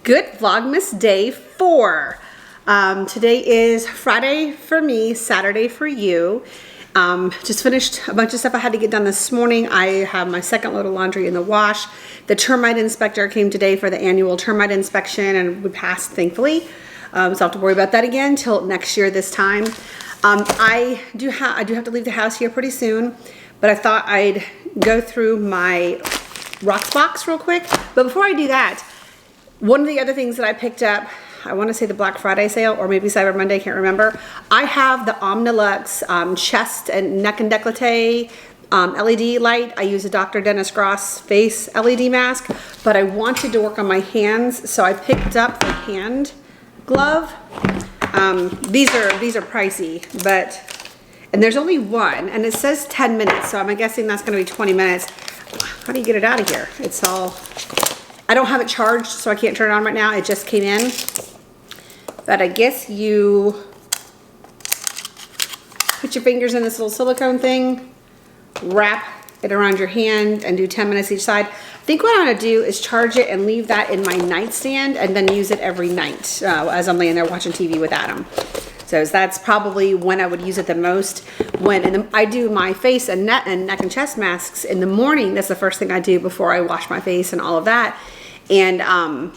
Good Vlogmas day 4. Today is Friday for me, Saturday for you. Just finished a bunch of stuff I had to get done this morning. I have my second load of laundry in the wash. The termite inspector came today for the annual termite inspection and we passed, thankfully. So I'll have to worry about that again till next year this time. I do have to leave the house here pretty soon, but I thought I'd go through my Roxbox real quick. But before I do that, one of the other things that I picked up, I want to say the Black Friday sale or maybe Cyber Monday, can't remember. I have the Omnilux chest and neck and décolleté LED light. I use a Dr. Dennis Gross face LED mask, but I wanted to work on my hands, so I picked up the hand glove. These are pricey, and there's only one, and it says 10 minutes, so I'm guessing that's going to be 20 minutes. How do you get it out of here? It's all... I don't have it charged, so I can't turn it on right now. It just came in. But I guess you put your fingers in this little silicone thing, wrap it around your hand, and do 10 minutes each side. I think what I'm gonna do is charge it and leave that in my nightstand and then use it every night as I'm laying there watching TV with Adam. So that's probably when I would use it the most. I do my face and neck and chest masks in the morning. That's the first thing I do before I wash my face and all of that. And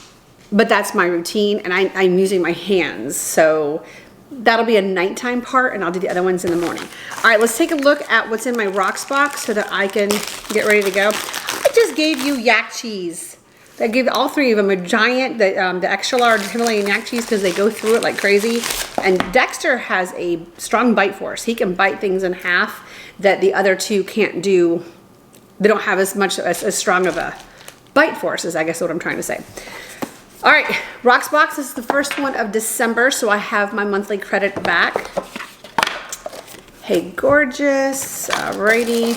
but that's my routine, and I'm using my hands. So that'll be a nighttime part, and I'll do the other ones in the morning. All right, let's take a look at what's in my Roxbox so that I can get ready to go. I just gave you yak cheese. I gave all three of them a giant, the extra large Himalayan yak cheese because they go through it like crazy. And Dexter has a strong bite force. He can bite things in half that the other two can't do. They don't have as strong of a bite force, is I guess what I'm trying to say. All right, Roxbox is the first one of December, so I have my monthly credit back. Hey, gorgeous. Alrighty.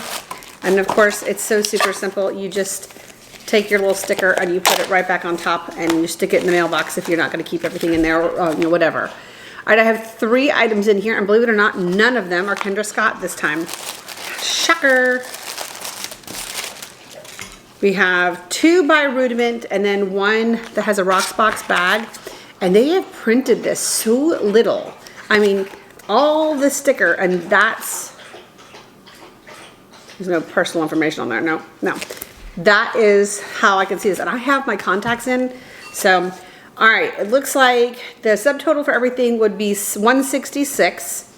And of course, it's so super simple. You just take your little sticker and you put it right back on top and you stick it in the mailbox if you're not going to keep everything in there, or whatever. All right, I have 3 items in here, and believe it or not, none of them are Kendra Scott this time. Shocker. We have 2 by Rudiment and then 1 that has a Roxbox bag, and they have printed this so little. I mean, all the sticker, and there's no personal information on there. No. That is how I can see this. And I have my contacts in. So, all right, it looks like the subtotal for everything would be $166.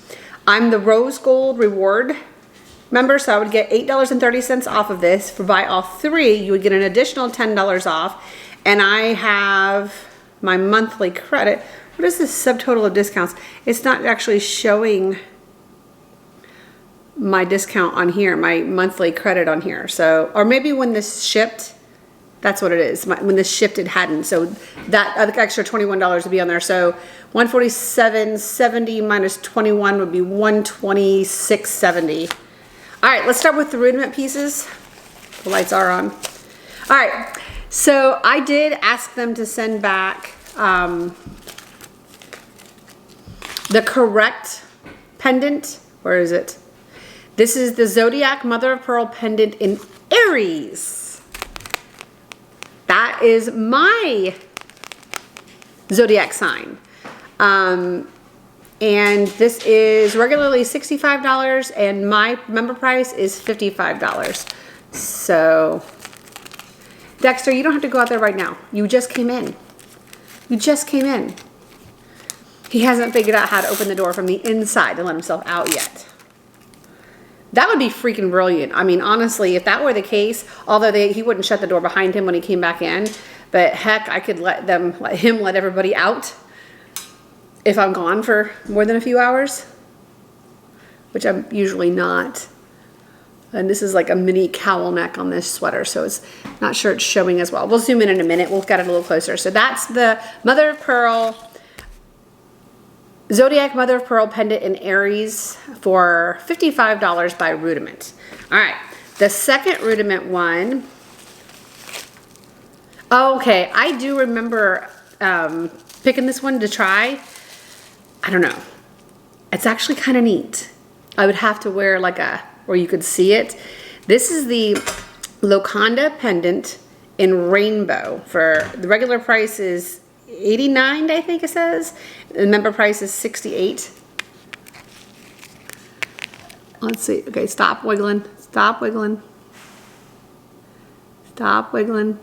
I'm the Rose Gold Reward member, so I would get $8.30 off of this. For buy all 3, you would get an additional $10 off. And I have my monthly credit. What is this subtotal of discounts? It's not actually showing my discount on here, my monthly credit on here. So, or maybe when this shipped, that's what it is. When this shipped, it hadn't. So that extra $21 would be on there. So $147.70 minus 21 would be $126.70. All right, let's start with the Rudiment pieces. The lights are on. All right, so I did ask them to send back the correct pendant. Where is it? This is the Zodiac Mother of Pearl pendant in Aries. That is my Zodiac sign. And this is regularly $65 and my member price is $55. So, Dexter, you don't have to go out there right now. You just came in. You just came in. He hasn't figured out how to open the door from the inside to let himself out yet. That would be freaking brilliant. I mean, honestly, if that were the case, although he wouldn't shut the door behind him when he came back in, but heck, I could let him let everybody out if I'm gone for more than a few hours, which I'm usually not. And this is like a mini cowl neck on this sweater, so it's not sure it's showing as well. We'll zoom in a minute. We'll get it a little closer. So that's the Mother of Pearl, Zodiac Mother of Pearl pendant in Aries for $55 by Rudiment. All right, the second Rudiment one. Oh, okay, I do remember picking this one to try. I don't know. It's actually kind of neat. I would have to wear where you could see it. This is the Loconda pendant in rainbow. For the regular price is $89, I think it says. The member price is $68. Let's see. Okay, stop wiggling. Stop wiggling. Stop wiggling.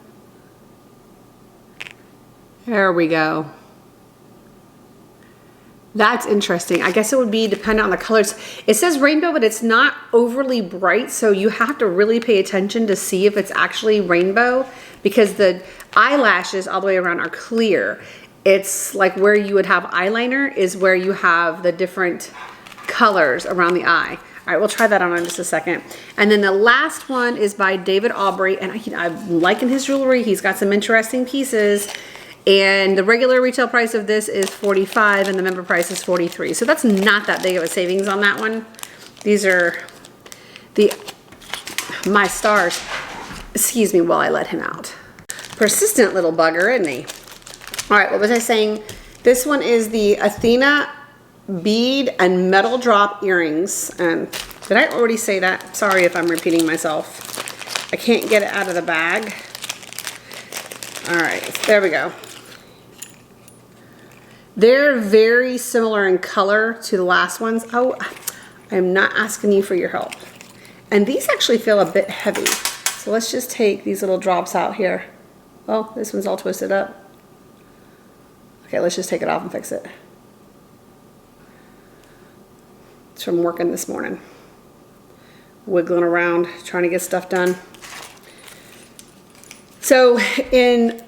There we go. That's interesting. I guess it would be dependent on the colors. It says rainbow, but it's not overly bright, so you have to really pay attention to see if it's actually rainbow, because the eyelashes all the way around are clear. It's like where you would have eyeliner is where you have the different colors around the eye. All right, we'll try that on in just a second. And then the last one is by David Aubrey, and I'm liking his jewelry. He's got some interesting pieces. And the regular retail price of this is $45 and the member price is $43. So that's not that big of a savings on that one. These are my stars. Excuse me while I let him out. Persistent little bugger, isn't he? All right, what was I saying? This one is the Athena bead and metal drop earrings. And did I already say that? Sorry if I'm repeating myself. I can't get it out of the bag. All right, there we go. They're very similar in color to the last ones. Oh, I'm not asking you for your help. And these actually feel a bit heavy. So let's just take these little drops out here. Oh, this one's all twisted up. Okay, let's just take it off and fix it. It's from working this morning. Wiggling around, trying to get stuff done. So in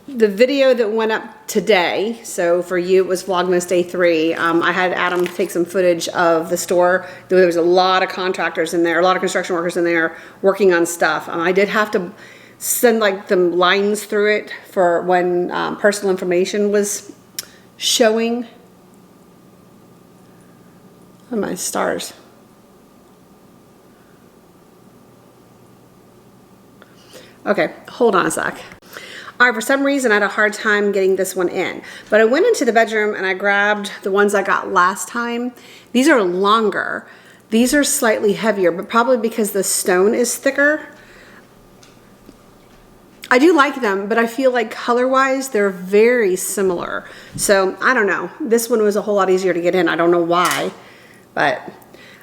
the video that went up today, so for you it was Vlogmas day 3, I had Adam take some footage of the store. There was a lot of contractors in there, a lot of construction workers in there working on stuff. I did have to send like the lines through it for when personal information was showing. Oh, my stars. Okay, hold on a sec. All right, for some reason I had a hard time getting this one in, but I went into the bedroom and I grabbed the ones I got last time. These are longer. These are slightly heavier, but probably because the stone is thicker. I do like them, but I feel like color-wise they're very similar. So I don't know. This one was a whole lot easier to get in. I don't know why, but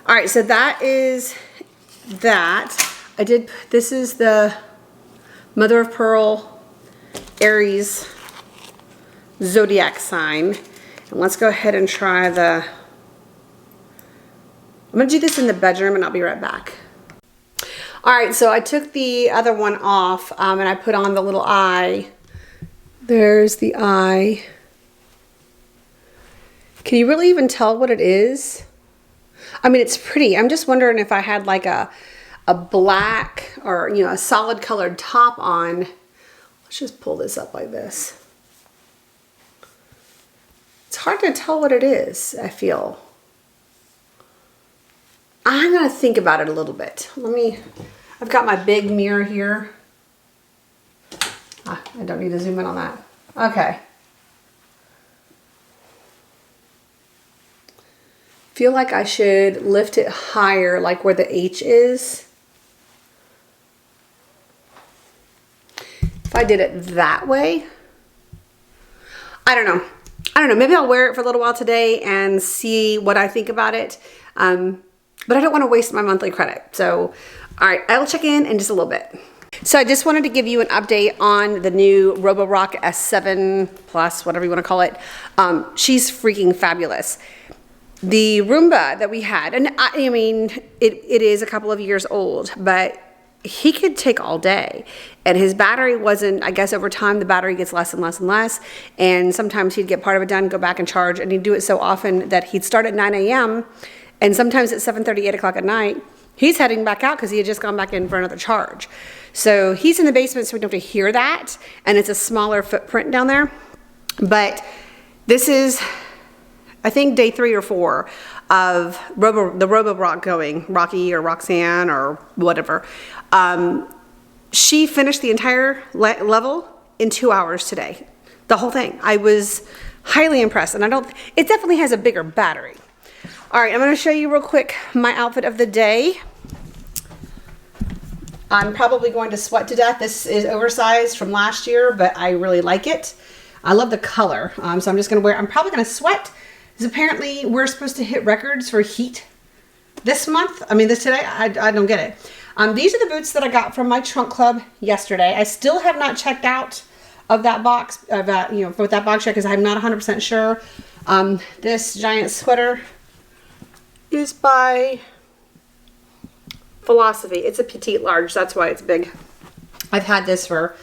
all right. So that is that. This is the Mother of Pearl Aries Zodiac sign. And let's go ahead and try I'm gonna do this in the bedroom and I'll be right back. All right, so I took the other one off and I put on the little eye. There's the eye. Can you really even tell what it is? I mean, it's pretty. I'm just wondering if I had like a black or, you know, a solid colored top on. Let's just pull this up like this. It's hard to tell what it is, I feel. I'm gonna think about it a little bit. I've got my big mirror here. I don't need to zoom in on that. Okay. Feel like I should lift it higher, like where the H is. If I did it that way, I don't know. Maybe I'll wear it for a little while today and see what I think about it. But I don't want to waste my monthly credit. So, all right, I will check in just a little bit. So I just wanted to give you an update on the new Robo S7 Plus, whatever you want to call it. She's freaking fabulous. The Roomba that we had, and I mean, it is a couple of years old, but he could take all day, and his battery wasn't, I guess over time the battery gets less and less and less, and sometimes he'd get part of it done, go back and charge, and he'd do it so often that he'd start at 9 a.m. and sometimes at 7:30, 8 o'clock at night, he's heading back out because he had just gone back in for another charge. So he's in the basement so we don't have to hear that, and it's a smaller footprint down there. But this is, I think, day 3 or 4 of the Robo going, Rocky or Roxanne or whatever. She finished the entire level in 2 hours today. The whole thing. I was highly impressed, and it definitely has a bigger battery. All right, I'm going to show you real quick my outfit of the day. I'm probably going to sweat to death. This is oversized from last year, but I really like it. I love the color. So I'm just gonna wear, I'm probably gonna sweat, because apparently we're supposed to hit records for heat this month. I mean, today, I don't get it. These are the boots that I got from my trunk club yesterday. I still have not checked out of that box, for that box check, because I'm not 100% sure. This giant sweater is by Philosophy. It's a petite large, that's why it's big. I've had this for,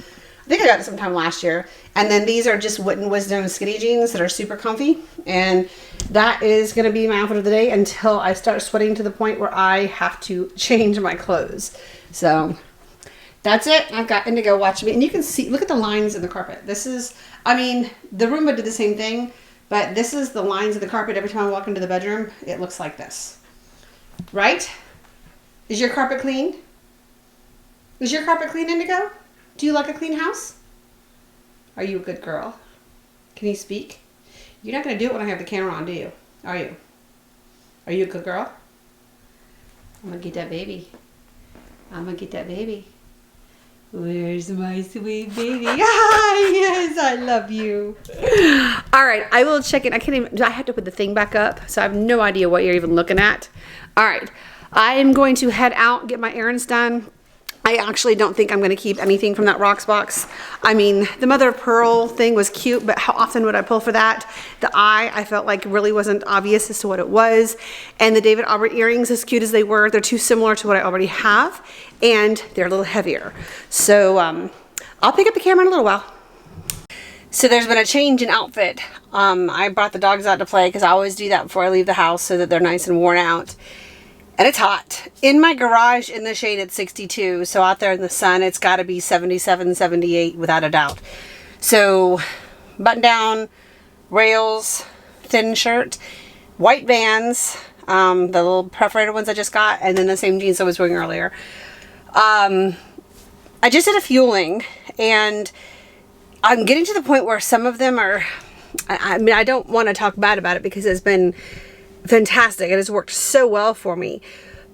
I think I got it sometime last year. And then these are just Wit and Wisdom skinny jeans that are super comfy. And that is going to be my outfit of the day until I start sweating to the point where I have to change my clothes. So that's it. I've got Indigo watching me. And you can see, look at the lines in the carpet. This is, I mean, the Roomba did the same thing. But this is the lines of the carpet. Every time I walk into the bedroom, it looks like this. Right? Is your carpet clean? Is your carpet clean, Indigo? Do you like a clean house? Are you a good girl? Can you speak? You're not going to do it when I have the camera on, do you? Are you? Are you a good girl? I'm going to get that baby. I'm going to get that baby. Where's my sweet baby? Ah, yes, I love you. All right, I will check in. I have to put the thing back up, so I have no idea what you're even looking at. All right, I am going to head out, get my errands done. I actually don't think I'm going to keep anything from that Roxbox. I mean, the mother of pearl thing was cute, but how often would I pull for that? The eye, I felt like really wasn't obvious as to what it was. And the David Albert earrings, as cute as they were, they're too similar to what I already have, and they're a little heavier. So I'll pick up the camera in a little while. So there's been a change in outfit. I brought the dogs out to play because I always do that before I leave the house so that they're nice and worn out. And it's hot. In my garage, in the shade, it's 62. So out there in the sun, it's got to be 77, 78 without a doubt. So button down, rails, thin shirt, white Vans, the little perforated ones I just got, and then the same jeans I was wearing earlier. I just did a fueling, and I'm getting to the point where some of them are, I mean, I don't want to talk bad about it because it's been fantastic. It has worked so well for me.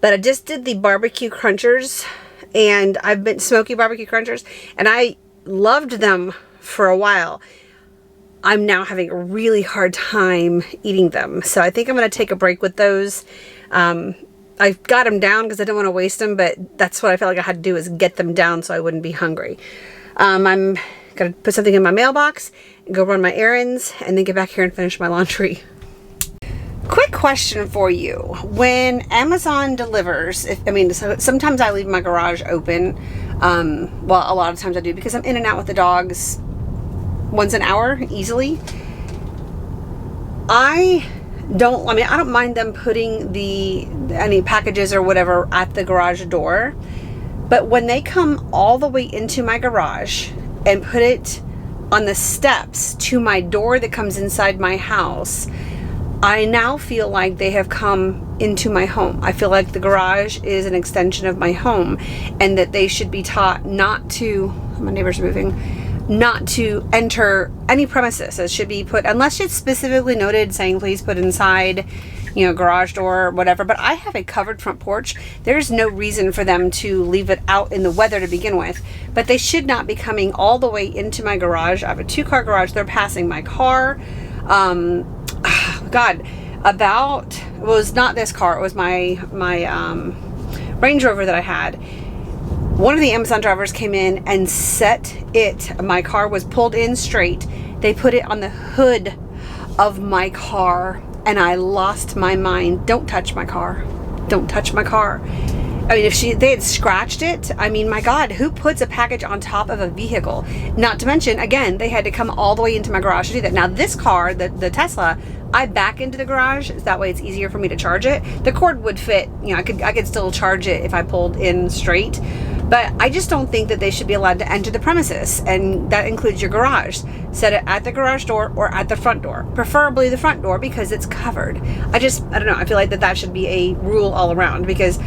But I just did the barbecue crunchers, and I've been smoky barbecue crunchers, and I loved them for a while. I'm now having a really hard time eating them. So I think I'm going to take a break with those. I got them down because I didn't want to waste them, but that's what I felt like I had to do, is get them down so I wouldn't be hungry. I'm going to put something in my mailbox, and go run my errands, and then get back here and finish my laundry. Quick question for you. When Amazon delivers, so sometimes I leave my garage open. Well, a lot of times I do because I'm in and out with the dogs once an hour easily. I don't mind them putting any packages or whatever at the garage door. But when they come all the way into my garage and put it on the steps to my door that comes inside my house, I now feel like they have come into my home. I feel like the garage is an extension of my home, and that they should be taught not to, my neighbor's moving, not to enter any premises. It should be put, unless it's specifically noted saying please put inside, garage door or whatever. But I have a covered front porch. There's no reason for them to leave it out in the weather to begin with. But they should not be coming all the way into my garage. I have a 2-car garage. They're passing my car. God, it was not this car, it was my Range Rover that I had. One of the Amazon drivers came in and my car was pulled in straight. They put it on the hood of my car, and I lost my mind. Don't touch my car. Don't touch my car. I mean, they had scratched it. I mean, my God, who puts a package on top of a vehicle? Not to mention, again, they had to come all the way into my garage to do that. Now, this car, the Tesla, I back into the garage. That way it's easier for me to charge it. The cord would fit. I could still charge it if I pulled in straight. But I just don't think that they should be allowed to enter the premises. And that includes your garage. Set it at the garage door or at the front door. Preferably the front door because it's covered. I don't know. I feel like that should be a rule all around, because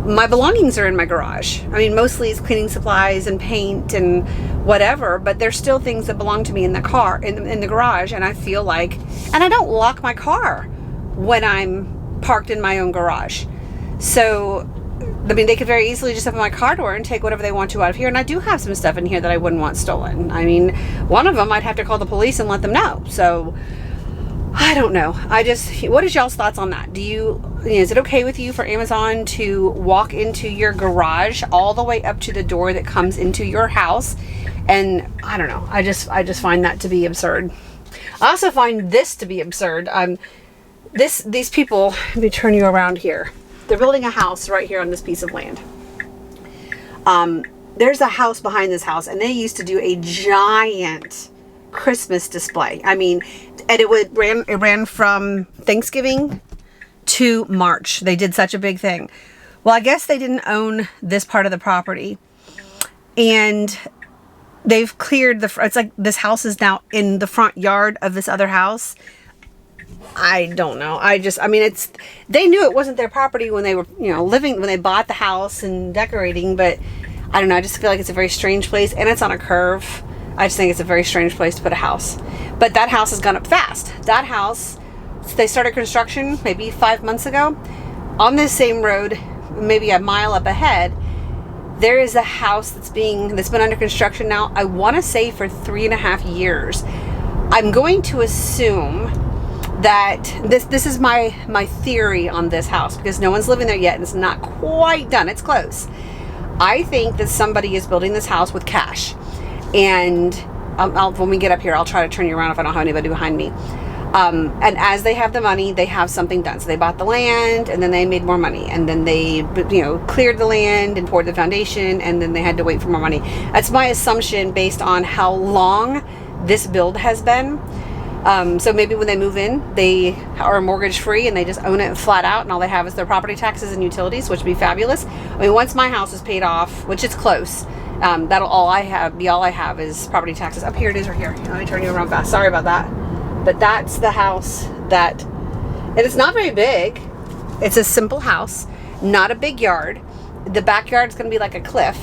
my belongings are in my garage. I mean, mostly it's cleaning supplies and paint and whatever, but there's still things that belong to me in the car, in the garage, and I feel like, and I don't lock my car when I'm parked in my own garage. So I mean, they could very easily just open my car door and take whatever they want to out of here. And I do have some stuff in here that I wouldn't want stolen. I mean, one of them I'd have to call the police and let them know. So I don't know. What is y'all's thoughts on that? Is it okay with you for Amazon to walk into your garage all the way up to the door that comes into your house? And I don't know. I just find that to be absurd. I also find this to be absurd. These people, let me turn you around here. They're building a house right here on this piece of land. There's a house behind this house, and they used to do a giant Christmas display. I mean, and it ran from Thanksgiving to March. They did such a big thing. Well, I guess they didn't own this part of the property, and they've cleared it's like this house is now in the front yard of this other house. I don't know. I mean, they knew it wasn't their property when they were, when they bought the house and decorating, but I don't know. I just feel like it's a very strange place, and it's on a curve. I just think it's a very strange place to put a house. But that house has gone up fast. That house, they started construction maybe 5 months ago. On this same road, maybe a mile up ahead, there is a house that's been under construction now, I want to say for 3.5 years. I'm going to assume that this is my theory on this house, because no one's living there yet and it's not quite done. It's close. I think that somebody is building this house with cash, and when we get up here, I'll try to turn you around if I don't have anybody behind me. And as they have the money, they have something done. So they bought the land, and then they made more money, and then they cleared the land and poured the foundation, and then they had to wait for more money. That's my assumption based on how long this build has been. So maybe when they move in, they are mortgage free and they just own it flat out, and all they have is their property taxes and utilities, which would be fabulous. I mean, once my house is paid off, which is close, that'll all I have is property taxes. Up here it is right here. Let me turn you around fast. Sorry about that. But that's the house and it's not very big. It's a simple house, not a big yard. The backyard is going to be like a cliff,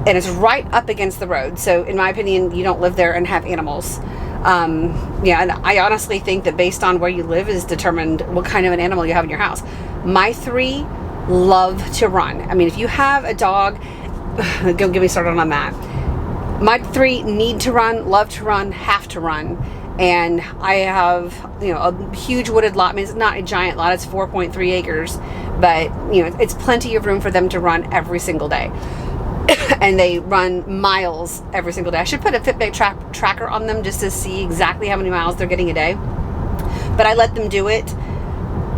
and it's right up against the road. So in my opinion, you don't live there and have animals. And I honestly think that based on where you live is determined what kind of an animal you have in your house. My 3 love to run. I mean, if you have a dog, don't get me started on that. My 3 need to run, love to run, have to run. And I have, a huge wooded lot. I mean, it's not a giant lot. It's 4.3 acres, but it's plenty of room for them to run every single day. And they run miles every single day. I should put a Fitbit tracker on them just to see exactly how many miles they're getting a day. But I let them do it.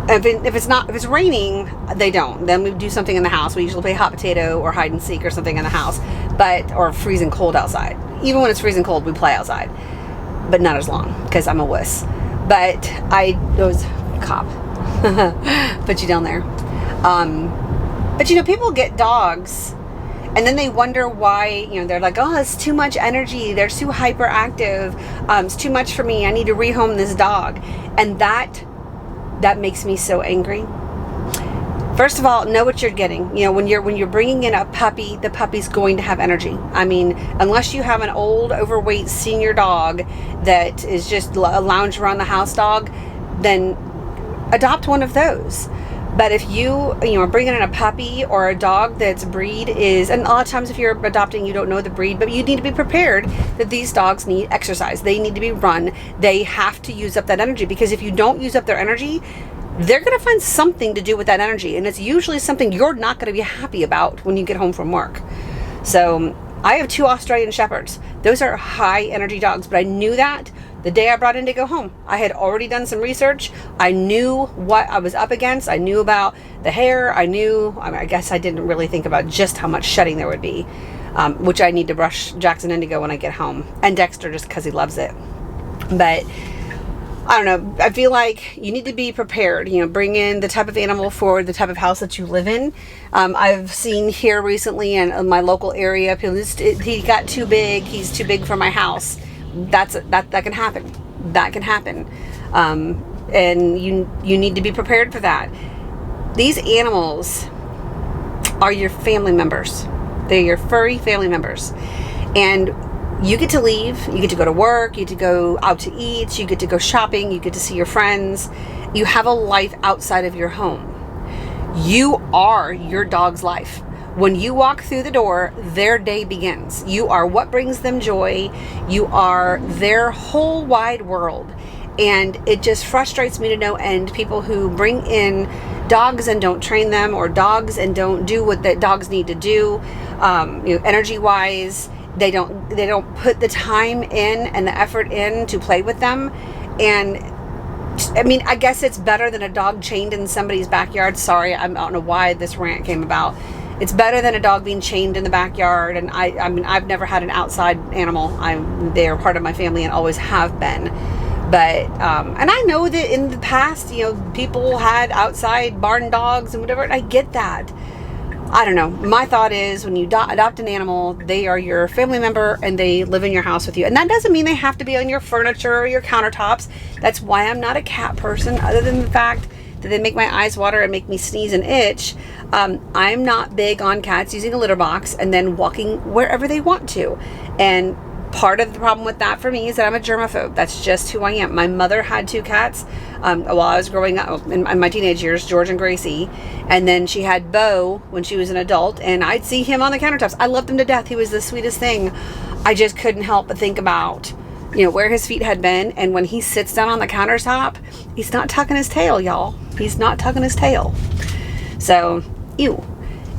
If it's raining, they don't. Then we do something in the house. We usually play hot potato or hide and seek or something in the house, or freezing cold outside. Even when it's freezing cold, we play outside, but not as long because I'm a wuss. But cop, put you down there. But people get dogs. And then they wonder why, they're like, oh, it's too much energy. They're too hyperactive. It's too much for me. I need to rehome this dog. And that makes me so angry. First of all, know what you're getting. When you're bringing in a puppy, the puppy's going to have energy. I mean, unless you have an old, overweight senior dog that is just a lounge around the house dog, then adopt one of those. But if you are bringing in a puppy or a dog that's breed and a lot of times if you're adopting, you don't know the breed, but you need to be prepared that these dogs need exercise. They need to be run. They have to use up that energy, because if you don't use up their energy, they're going to find something to do with that energy. And it's usually something you're not going to be happy about when you get home from work. So I have 2 Australian Shepherds. Those are high energy dogs, but I knew that the day I brought Indigo home. I had already done some research. I knew what I was up against. I knew about the hair. I guess I didn't really think about just how much shedding there would be, which I need to brush Jackson Indigo when I get home. And Dexter, just because he loves it. But I don't know. I feel like you need to be prepared. Bring in the type of animal for the type of house that you live in. I've seen here recently in my local area, he got too big. He's too big for my house. That can happen. That can happen. And you need to be prepared for that. These animals are your family members. They're your furry family members. And you get to leave, you get to go to work, you get to go out to eat, you get to go shopping, you get to see your friends. You have a life outside of your home. You are your dog's life. When you walk through the door, their day begins. You are what brings them joy. You are their whole wide world. And it just frustrates me to no end people who bring in dogs and don't train them, or dogs and don't do what the dogs need to do, energy wise. They don't put the time in and the effort in to play with them. And I mean, I guess it's better than a dog chained in somebody's backyard. Sorry, I don't know why this rant came about. It's better than a dog being chained in the backyard. And I mean, I've never had an outside animal. They're part of my family and always have been. But, and I know that in the past, people had outside barn dogs and whatever, and I get that. I don't know. My thought is when you adopt an animal, they are your family member and they live in your house with you. And that doesn't mean they have to be on your furniture or your countertops. That's why I'm not a cat person, other than the fact that they make my eyes water and make me sneeze and itch. I'm not big on cats using a litter box and then walking wherever they want to. And part of the problem with that for me is that I'm a germaphobe. That's just who I am. My mother had 2 cats while I was growing up in my teenage years, George and Gracie. And then she had Bo when she was an adult, and I'd see him on the countertops. I loved him to death. He was the sweetest thing. I just couldn't help but think about, where his feet had been. And when he sits down on the countertop, he's not tucking his tail, y'all. He's not tucking his tail. So, ew.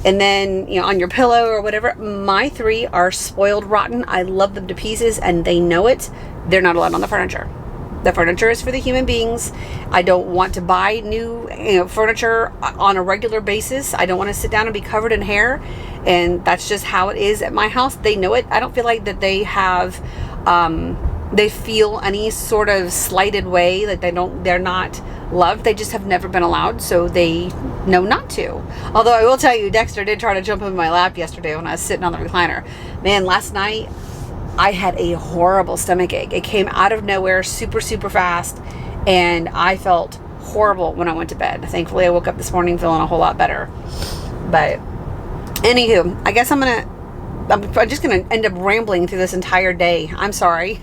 And then, on your pillow or whatever, my 3 are spoiled rotten. I love them to pieces and they know it. They're not allowed on the furniture. The furniture is for the human beings. I don't want to buy new furniture on a regular basis. I don't want to sit down and be covered in hair. And that's just how it is at my house. They know it. I don't feel like that they have, they feel any sort of slighted way, that they're not loved. They just have never been allowed, so they know not to. Although I will tell you, Dexter did try to jump in my lap yesterday when I was sitting on the recliner. Man, last night I had a horrible stomach ache. It came out of nowhere super, super fast, and I felt horrible when I went to bed. Thankfully, I woke up this morning feeling a whole lot better. But anywho, I guess I'm just gonna end up rambling through this entire day. I'm sorry.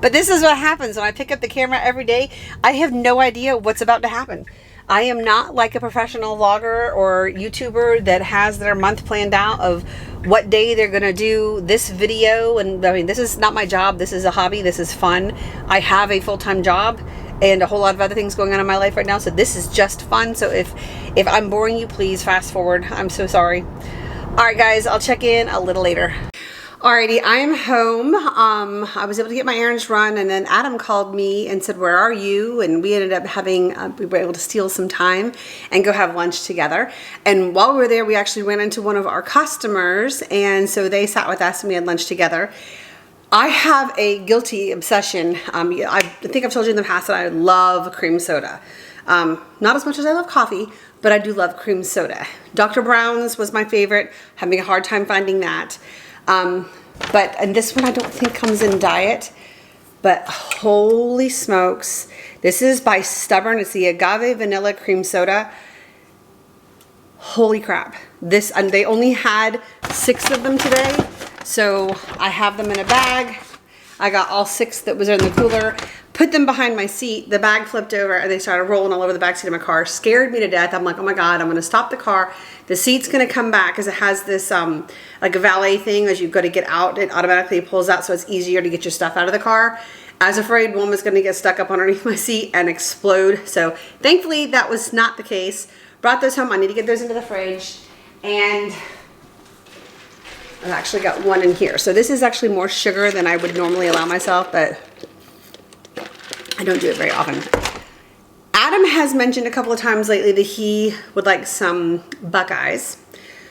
But this is what happens when I pick up the camera every day. I have no idea what's about to happen. I am not like a professional vlogger or YouTuber that has their month planned out of what day they're going to do this video. And I mean, this is not my job. This is a hobby. This is fun. I have a full-time job and a whole lot of other things going on in my life right now. So this is just fun. So if I'm boring you, please fast forward. I'm so sorry. All right, guys, I'll check in a little later. Alrighty, I am home. I was able to get my errands run, and then Adam called me and said, "Where are you?" And we ended up having, we were able to steal some time and go have lunch together. And while we were there, we actually ran into one of our customers, and so they sat with us and we had lunch together. I have a guilty obsession. I think I've told you in the past that I love cream soda. Not as much as I love coffee, but I do love cream soda. Dr. Brown's was my favorite. Having a hard time finding that. And this one I don't think comes in diet, but holy smokes. This is by Stubborn. It's the agave vanilla cream soda. Holy crap. And they only had 6 of them today. So I have them in a bag. I got all 6 that was in the cooler, put them behind my seat. The bag flipped over and they started rolling all over the backseat of my car. Scared me to death. I'm like, oh my God, I'm going to stop the car. The seat's going to come back because it has this like a valet thing. As you go to get out, it automatically pulls out, so it's easier to get your stuff out of the car. I was afraid one was going to get stuck up underneath my seat and explode. So thankfully that was not the case. Brought those home. I need to get those into the fridge. And I've actually got one in here. So this is actually more sugar than I would normally allow myself, but I don't do it very often. Adam has mentioned a couple of times lately that he would like some Buckeyes.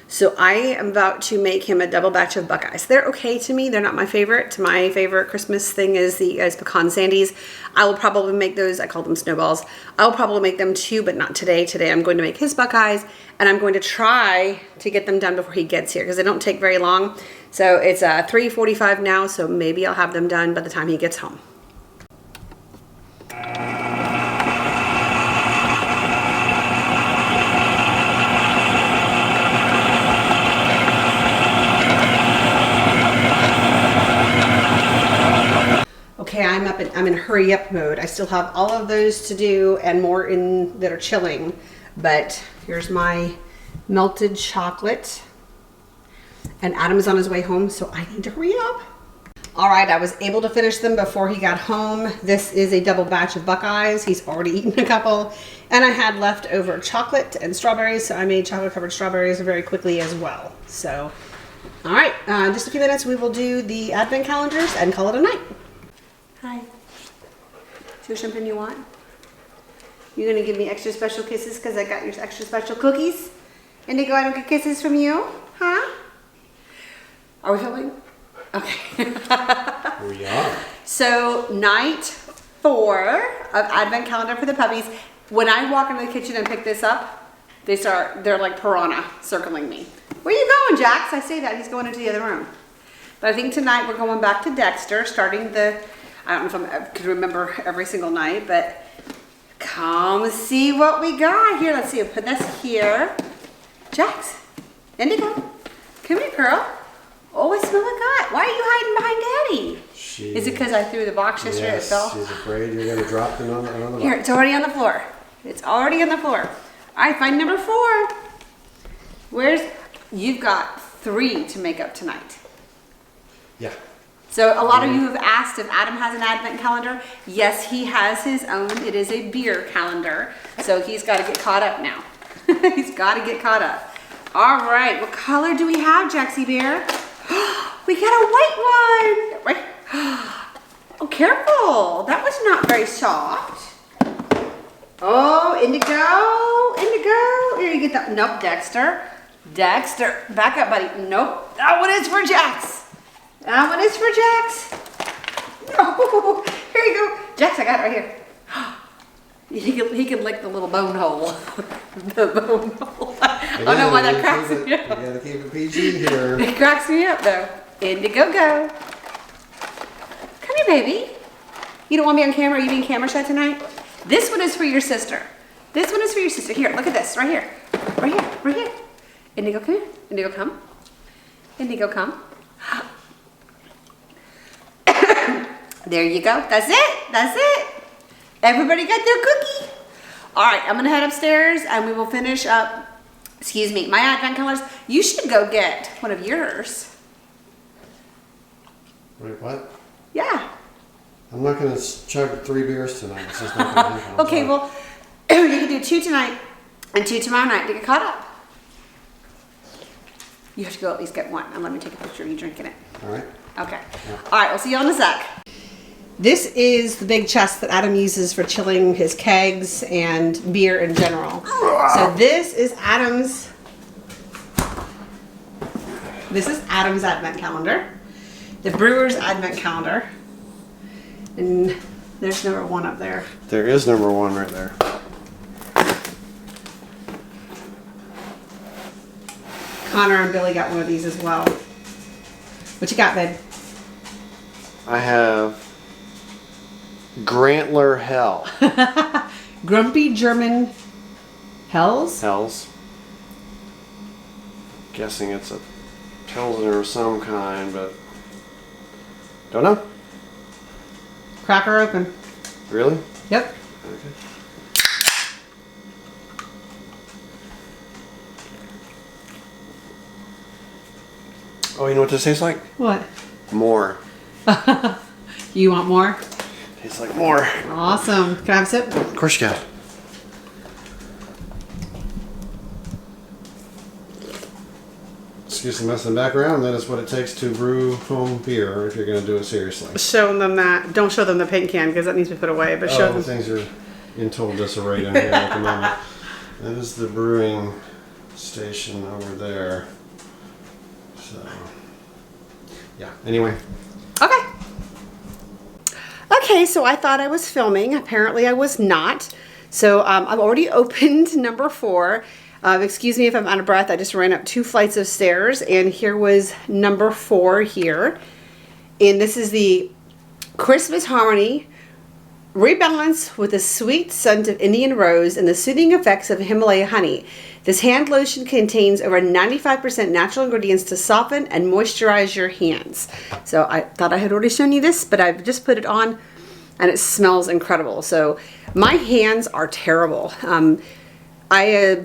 So I am about to make him a double batch of Buckeyes. They're okay to me. They're not my favorite. My favorite Christmas thing is pecan sandies. I will probably make those. I call them snowballs. I will probably make them too, but not today. Today I'm going to make his Buckeyes, and I'm going to try to get them done before he gets here because they don't take very long. So it's 3:45 now, so maybe I'll have them done by the time he gets home. Okay, I'm in hurry up mode. I still have all of those to do and more that are chilling, but Here's my melted chocolate. And Adam's on his way home, so I need to hurry up. All right, I was able to finish them before he got home. This is a double batch of Buckeyes. He's already eaten a couple. And I had leftover chocolate and strawberries, so I made chocolate covered strawberries very quickly as well. So, all right, in just a few minutes we will do the advent calendars and call it a night. Hi. Is there something you want? You're gonna give me extra special kisses because I got your extra special cookies? Indigo, I don't get kisses from you? Huh? Are we filming? Okay. We are. So night 4 of advent calendar for the puppies. When I walk into the kitchen and pick this up, they're like piranha circling me. Where you going, Jax? I say that, he's going into the other room. But I think tonight we're going back to Dexter, starting the, I don't know if I could remember every single night, but come see what we got here. Let's see, I'll put this here. Jax, Indigo, come here, girl. Oh, I smell like God. Why are you hiding behind Daddy? Is it because I threw the box yesterday and it fell? She's afraid you're going to drop it on the box. Here, it's already on the floor. It's already on the floor. All right, find number 4. You've got 3 to make up tonight. Yeah. So a lot of you have asked if Adam has an advent calendar. Yes, he has his own. It is a beer calendar. So he's got to get caught up now. He's got to get caught up. All right, what color do we have, Jaxie Bear? We got a white one. Right. Oh, careful. That was not very soft. Oh, Indigo. Indigo. Here, you get that. Nope, Dexter. Dexter. Back up, buddy. Nope. That one is for Jax. That one is for Jax. No. Here you go. Jax, I got it right here. He can lick the little bone hole. The bone hole. I don't know why that cracks me up. You gotta keep it PG here. It cracks me up though. Indigo, go. Come here, baby. You don't want me on camera? Are you being camera shy tonight? This one is for your sister. This one is for your sister. Here, look at this. Right here. Right here. Right here. Indigo, come here. Indigo, come. Indigo, come. There you go. That's it. That's it. Everybody got their cookie. All right, I'm gonna head upstairs and we will finish up, excuse me, my advent calendars. You should go get one of yours. Wait, what? Yeah. I'm not gonna chug 3 beers tonight. It's just not gonna happen. Okay, well, you can do 2 tonight and 2 tomorrow night to get caught up. You have to go at least get 1 and let me take a picture of you drinking it. All right. Okay. Yeah. All right, we'll see you in a sec. This is the big chest that Adam uses for chilling his kegs and beer in general. So this is Adam's advent calendar. The brewer's advent calendar. And there's number 1 up there. There is number 1 right there. Connor and Billy got one of these as well. What you got, babe? I have Grantler Hell. Grumpy German Hells? Hells. Guessing it's a Pilsner of some kind, but don't know. Crack her open. Really? Yep. Okay. Oh, you know what this tastes like? What? More. You want more? Tastes like more. Awesome. Can I have a sip? Of course you can. Excuse the mess in the background. That is what it takes to brew home beer if you're going to do it seriously. Show them that. Don't show them the paint can because that needs to be put away. But show them. Things are in total disarray down here at the moment. That is the brewing station over there. So, yeah. Anyway. Okay. Okay, so I thought I was filming. Apparently I was not. So I've already opened number 4. Excuse me if I'm out of breath. I just ran up 2 flights of stairs and here was number 4 here. And this is the Christmas Harmony Rebalance with the sweet scent of Indian rose and the soothing effects of Himalaya honey. This hand lotion contains over 95% natural ingredients to soften and moisturize your hands. So I thought I had already shown you this, but I've just put it on and it smells incredible. So my hands are terrible. I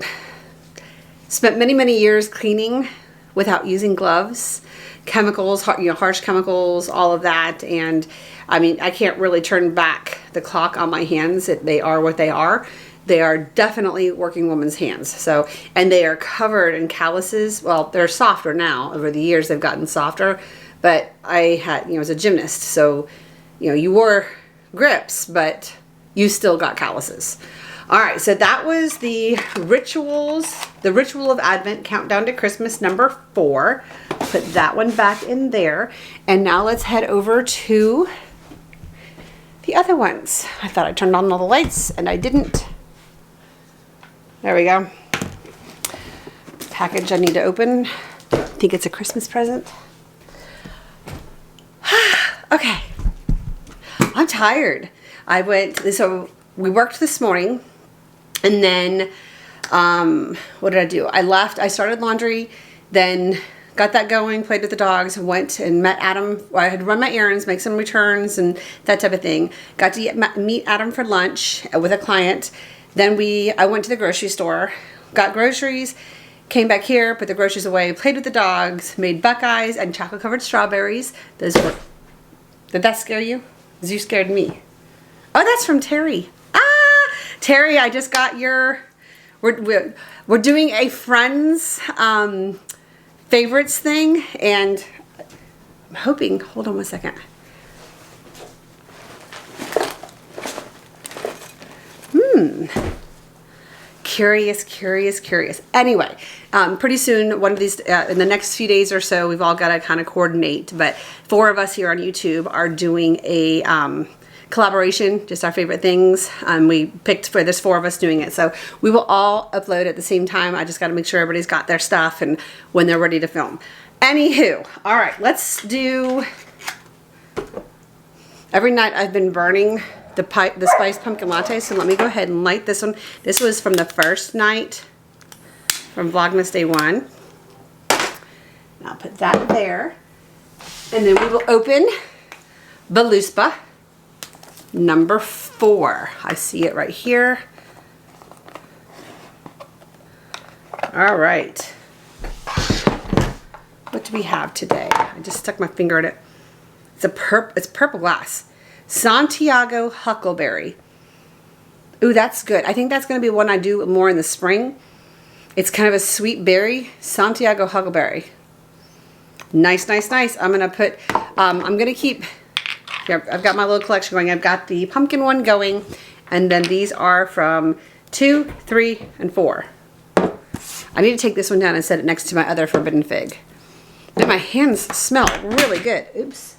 spent many, many years cleaning without using gloves, chemicals, harsh chemicals, all of that. And I mean, I can't really turn back the clock on my hands. They are what they are. They are definitely working woman's hands. So, and they are covered in calluses. Well, they're softer now. Over the years, they've gotten softer. But I had, as a gymnast, so, you wore grips, but you still got calluses. All right, so that was the ritual of Advent, countdown to Christmas number 4. Put that one back in there. And now let's head over to the other ones. I thought I turned on all the lights and I didn't. There we go. Package I need to open. I think it's a Christmas present. Okay. I'm tired. So we worked this morning, and then, what did I do? I started laundry, then got that going, played with the dogs, went and met Adam. I had to run my errands, make some returns and that type of thing. Got to meet Adam for lunch with a client. Then I went to the grocery store, got groceries, came back here, put the groceries away, played with the dogs, made Buckeyes and chocolate covered strawberries. Did that scare you? Because you scared me. Oh, that's from Terry. Terry, I just got we're doing a friends favorites thing, and I'm hoping, hold on one second. Curious. Anyway, pretty soon, one of these, in the next few days or so, we've all got to kind of coordinate, but 4 of us here on YouTube are doing a collaboration, just our favorite things. We picked for this 4 of us doing it, so we will all upload at the same time. I just got to make sure everybody's got their stuff and when they're ready to film. Anywho, all right, let's do. Every night I've been burning the spiced pumpkin latte, so let me go ahead and light this one. This was from the first night from Vlogmas Day 1. I'll put that there, and then we will open Beluspa number 4. I see it right here. All right. What do we have today? I just stuck my finger in it. It's purple glass. Santiago Huckleberry. Ooh, that's good. I think that's going to be one I do more in the spring. It's kind of a sweet berry. Santiago Huckleberry. Nice. I'm going to put, I'm going to keep, here, I've got my little collection going. I've got the pumpkin one going, and then these are from 2, 3, and 4. I need to take this one down and set it next to my other forbidden fig. And my hands smell really good. Oops.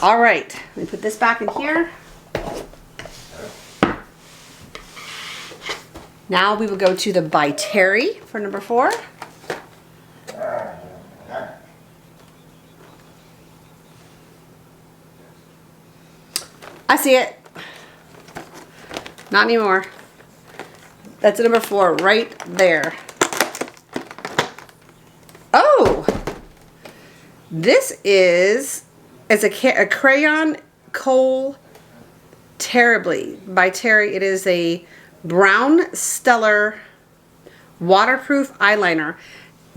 All right, let me put this back in here. Now we will go to the By Terry for number 4. I see it. Not anymore. That's number 4 right there. Oh, this is. It's a crayon Kohl Terribly by Terry. It is a brown stellar waterproof eyeliner.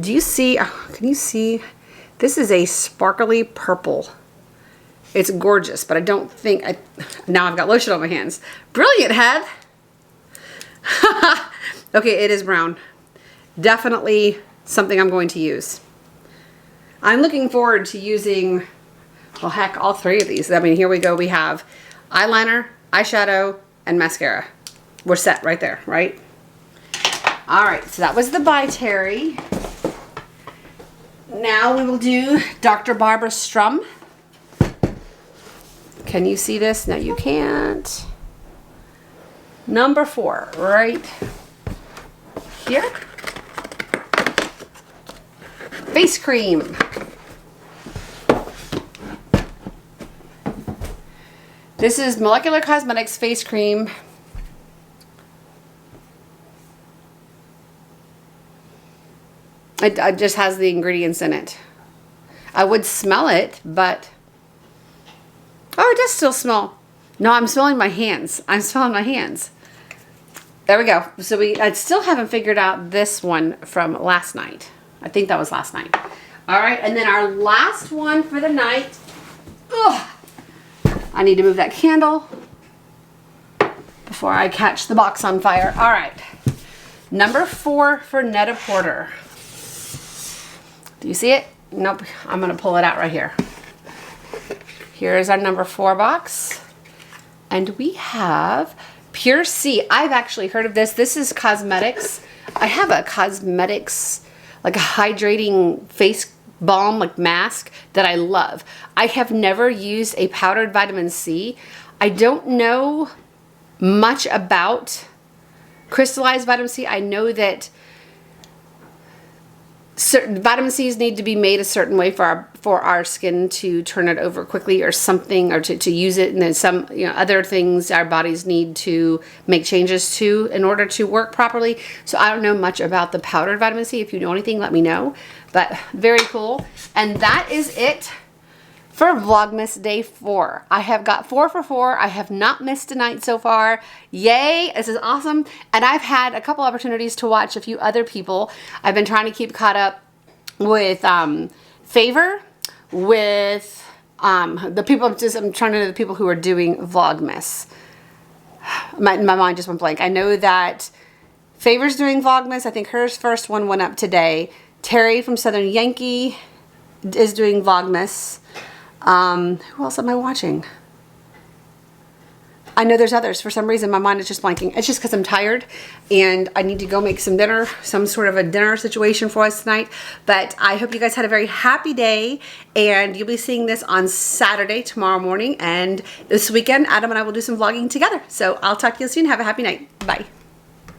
Do you see? Oh, can you see? This is a sparkly purple. It's gorgeous, but I don't think now I've got lotion on my hands. Brilliant, Heath. Okay, it is brown. Definitely something I'm going to use. I'm looking forward to using. Well, heck, all 3 of these. I mean, here we go. We have eyeliner, eyeshadow, and mascara. We're set right there, right? All right, so that was the By Terry. Now we will do Dr. Barbara Strum. Can you see this? No, you can't. Number 4, right here. Face cream. This is Molecular Cosmetics face cream. It just has the ingredients in it. I would smell it, but oh, it does still smell. No, I'm smelling my hands. I'm smelling my hands. There we go. So I still haven't figured out this one from last night. I think that was last night. All right, and then our last one for the night. Ugh. I need to move that candle before I catch the box on fire. All right, number 4 for Net-a-Porter. Do you see it? Nope, I'm gonna pull it out right here. Here's our number 4 box. And we have Pure C. I've actually heard of this. This is cosmetics. I have a cosmetics, like a hydrating face balm, like mask that I love. I have never used a powdered vitamin C. I don't know much about crystallized vitamin C. I know that certain vitamin C's need to be made a certain way for our skin to turn it over quickly or something, or to use it, and then some other things our bodies need to make changes to in order to work properly. So I don't know much about the powdered vitamin C. If you know anything, let me know. But very cool. And that is it for Vlogmas day 4. I have got 4 for 4. I have not missed a night so far. Yay, this is awesome. And I've had a couple opportunities to watch a few other people. I've been trying to keep caught up with Favor, with the people, I'm trying to know the people who are doing Vlogmas. My mind just went blank. I know that Favor's doing Vlogmas. I think her first one went up today. Terry from Southern Yankee is doing Vlogmas. Who else am I watching? I know there's others. For some reason, my mind is just blanking. It's just because I'm tired and I need to go make some dinner, some sort of a dinner situation for us tonight. But I hope you guys had a very happy day, and you'll be seeing this on Saturday, tomorrow morning. And this weekend, Adam and I will do some vlogging together. So I'll talk to you soon. Have a happy night. Bye.